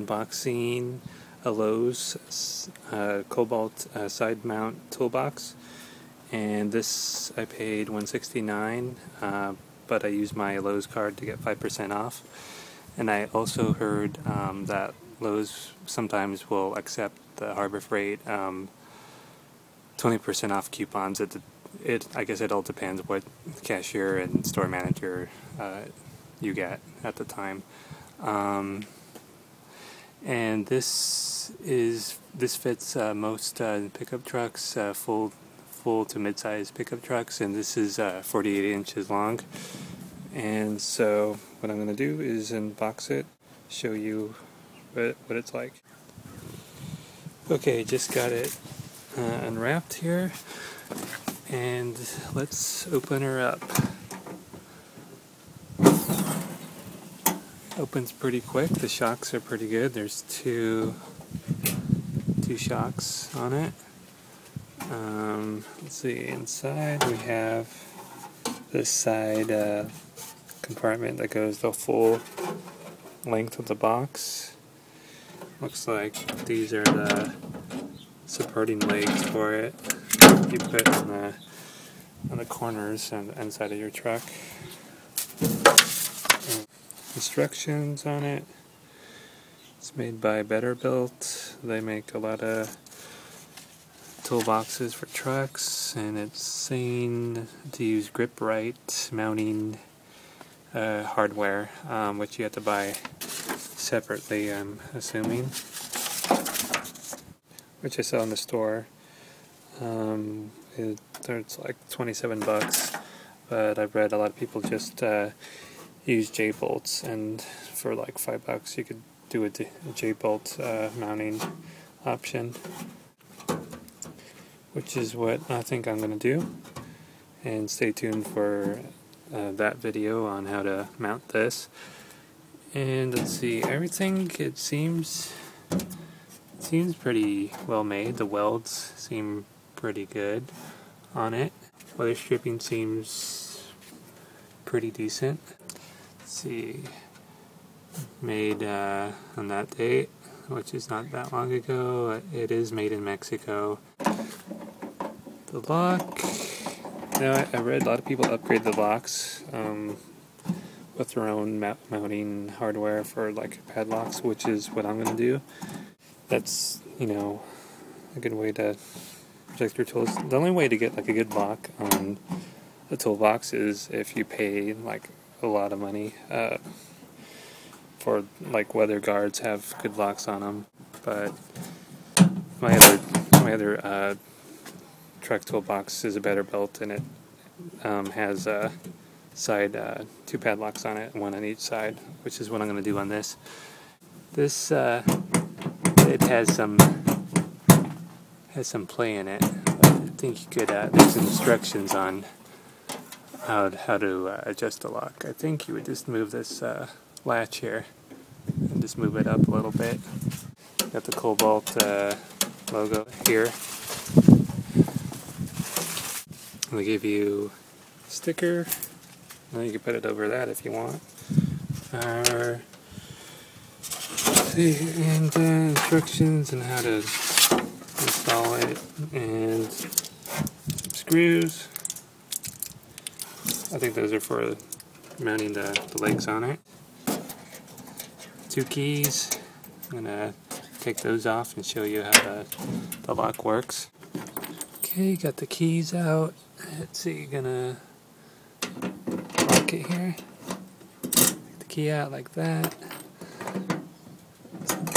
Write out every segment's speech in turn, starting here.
unboxing a Lowe's Kobalt side mount toolbox, and this I paid $169, but I used my Lowe's card to get 5% off. And I also heard that Lowe's sometimes will accept the Harbor Freight 20% off coupons. I guess it all depends what cashier and store manager you get at the time. And this fits most pickup trucks, full to mid-size pickup trucks, and this is 48 inches long. And so what I'm going to do is unbox it, show you what it's like. Okay, just got it unwrapped here, and let's open her up. Opens pretty quick. The shocks are pretty good. There's two shocks on it. Let's see, inside we have this side compartment that goes the full length of the box. Looks like these are the supporting legs for it. You put on the corners and inside of your truck. Instructions on it. It's made by Built. They make a lot of toolboxes for trucks, and it's saying to use grip right mounting hardware, which you have to buy separately, I'm assuming, which I saw in the store. It's like $27, but I've read a lot of people just use J-bolts, and for like $5 you could do a J-bolt mounting option, which is what I think I'm going to do. And stay tuned for that video on how to mount this. And let's see, everything, it seems pretty well made. The welds seem pretty good on it. Weather stripping seems pretty decent. Let's see, made on that date, which is not that long ago. It is made in Mexico. The lock, now I read a lot of people upgrade the locks with their own mounting hardware for like padlocks, which is what I'm going to do. That's, you know, a good way to protect your tools. The only way to get like a good lock on a toolbox is if you pay like a lot of money for, like, weather guards have good locks on them. But my other truck toolbox is a Built, and it has side two padlocks on it, one on each side, which is what I'm going to do on this. This it has some play in it. But I think you could. There's instructions on how to adjust the lock. I think you would just move this latch here and just move it up a little bit. Got the Kobalt logo here. They give you a sticker. Well, you can put it over that if you want. And instructions on how to install it, and some screws. I think those are for mounting the legs on it. 2 keys. I'm gonna take those off and show you how the lock works. Okay, got the keys out. Let's see, gonna lock it here. Take the key out like that.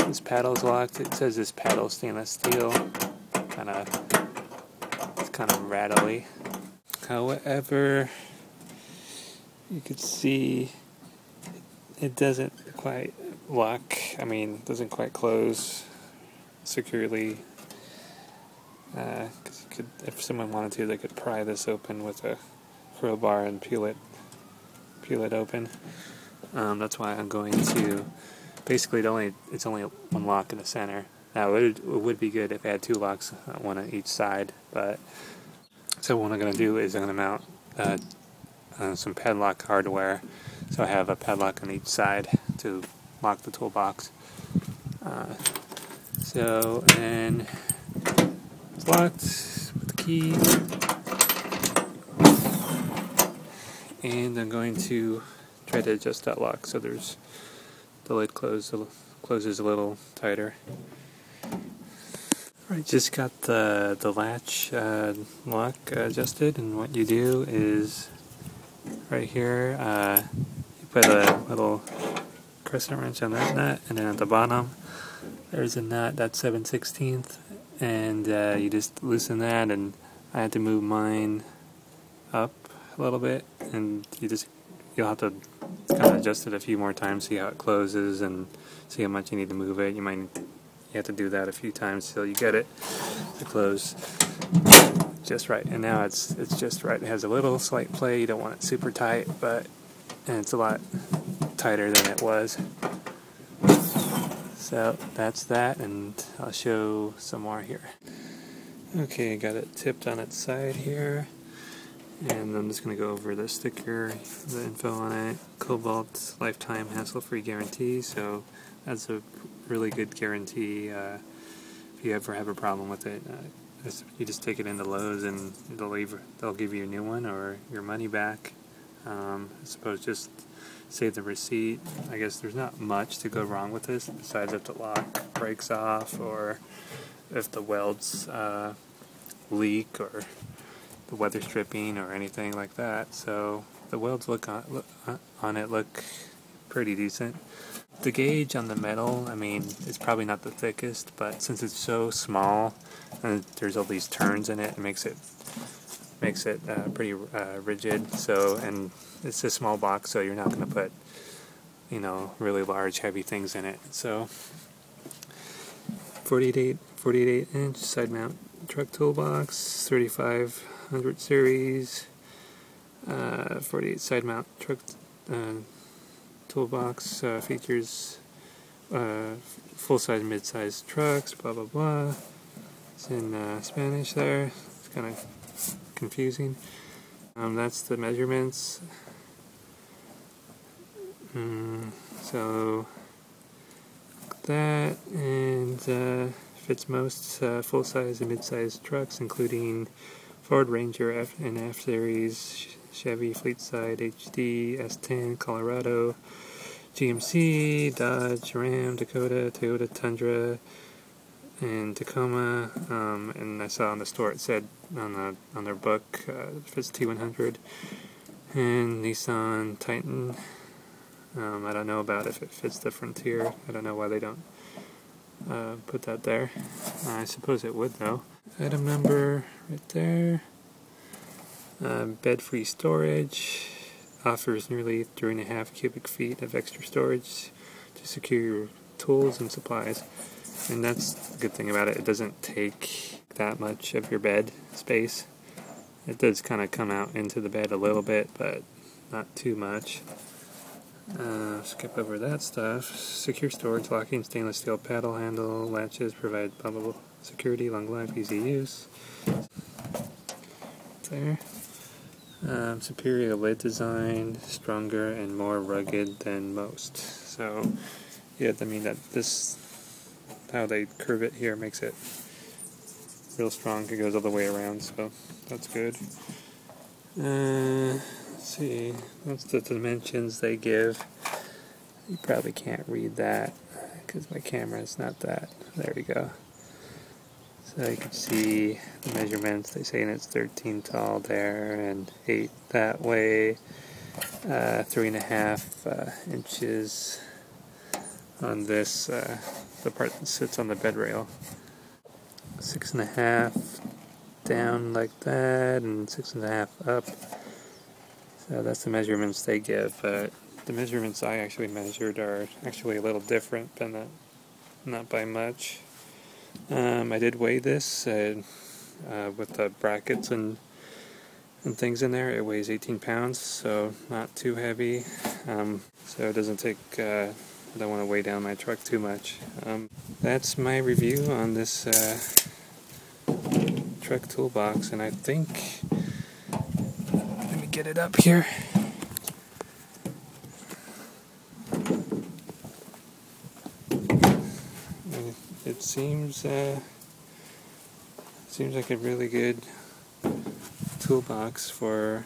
This paddle's locked. It says this paddle stainless steel. It's kind of rattly. However, you could see it doesn't quite lock. I mean, it doesn't quite close securely. 'Cause you could, if someone wanted to, they could pry this open with a crowbar and peel it open. That's why I'm going to. Basically, it's only one lock in the center. Now, it would be good if I had 2 locks, one on each side. But so what I'm going to do is I'm going to mount some padlock hardware. So I have a padlock on each side to lock the toolbox. And it's locked with the key. And I'm going to try to adjust that lock so there's the lid closes a little tighter. Alright, just got the latch lock adjusted, and what you do is right here you put a little crescent wrench on that nut, and then at the bottom there's a nut that's 7/16, and you just loosen that, and I had to move mine up a little bit, and you'll have to kind of adjust it a few more times, see how it closes and see how much you need to move it. You have to do that a few times till you get it to close just right. And now it's just right. It has a little slight play. You don't want it super tight, and it's a lot tighter than it was. So that's that, and I'll show some more here. Okay, got it tipped on its side here, and I'm just going to go over the sticker, the info on it. Kobalt lifetime hassle-free guarantee, so that's a really good guarantee. If you ever have a problem with it, you just take it into Lowe's and they'll give you a new one or your money back. I suppose just save the receipt. I guess there's not much to go wrong with this besides if the lock breaks off or if the welds leak or the weather stripping or anything like that. So the welds on it look pretty decent. The gauge on the metal, I mean, it's probably not the thickest, but since it's so small and there's all these turns in it, it makes it pretty rigid. So, and it's a small box, so you're not going to put, really large, heavy things in it. So, 48-inch side mount truck toolbox, 3500 series, 48 side mount truck toolbox, features full-size, mid-size trucks, blah blah blah. It's in Spanish there. It's kind of confusing. That's the measurements. So that, and fits most full-size and mid-size trucks, including Ford Ranger and F Series, Chevy Fleetside HD, S10, Colorado, GMC, Dodge, Ram, Dakota, Toyota Tundra, and Tacoma. And I saw in the store it said on their book it fits T100, and Nissan Titan. I don't know about if it fits the Frontier. I don't know why they don't put that there. I suppose it would though. Item number right there. Bed-free storage. Offers nearly 3.5 cubic feet of extra storage to secure your tools and supplies. And that's the good thing about it. It doesn't take that much of your bed space. It does kind of come out into the bed a little bit, but not too much. Skip over that stuff. Secure storage, locking, stainless steel paddle handle, latches, provide blah blah blah. Security, long life, easy use. There. Superior lid design, stronger and more rugged than most. So, yeah, I mean how they curve it here makes it real strong. It goes all the way around, so that's good. Let's see, that's the dimensions they give. You probably can't read that because my camera is not that. There we go. So you can see the measurements. They say it's 13 tall there and 8 that way. 3.5 inches on this, the part that sits on the bed rail. 6.5 down like that, and 6.5 up. So that's the measurements they give. But the measurements I actually measured are actually a little different, but not by much. I did weigh this with the brackets and things in there. It weighs 18 pounds, so not too heavy. So it doesn't take, I don't want to weigh down my truck too much. That's my review on this truck toolbox, and I think, let me get it up here. seems like a really good toolbox for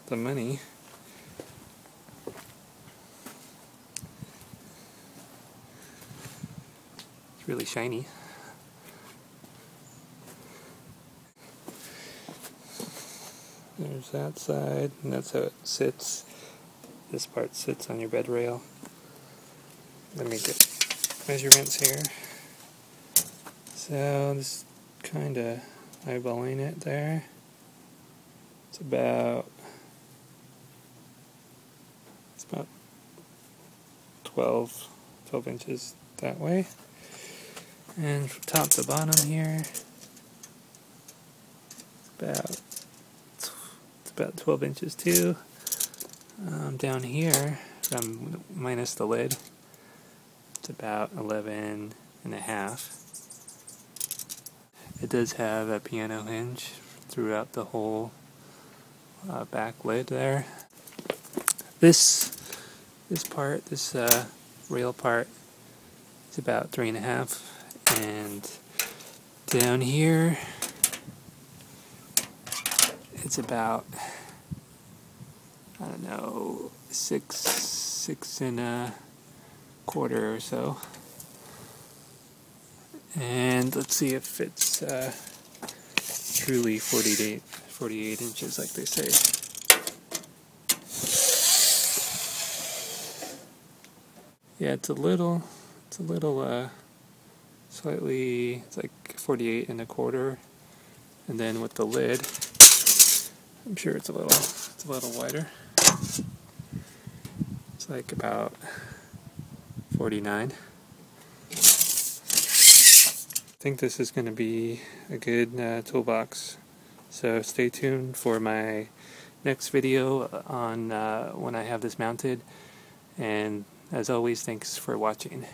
the money. It's really shiny. There's that side, and that's how it sits. This part sits on your bed rail. Let me get measurements here. So this kind of eyeballing it there. It's about 12 inches that way. And from top to bottom here, it's about 12 inches too. Down here, minus the lid, it's about 11 and a half. It does have a piano hinge throughout the whole back lid there. This rail part is about 3.5, and down here it's about, I don't know, 6.25 or so. And let's see if it's truly 48 inches like they say. Yeah, it's a little slightly, it's like 48.25, and then with the lid, I'm sure it's a little wider. It's like about 49. I think this is going to be a good toolbox, so stay tuned for my next video on when I have this mounted, and as always, thanks for watching.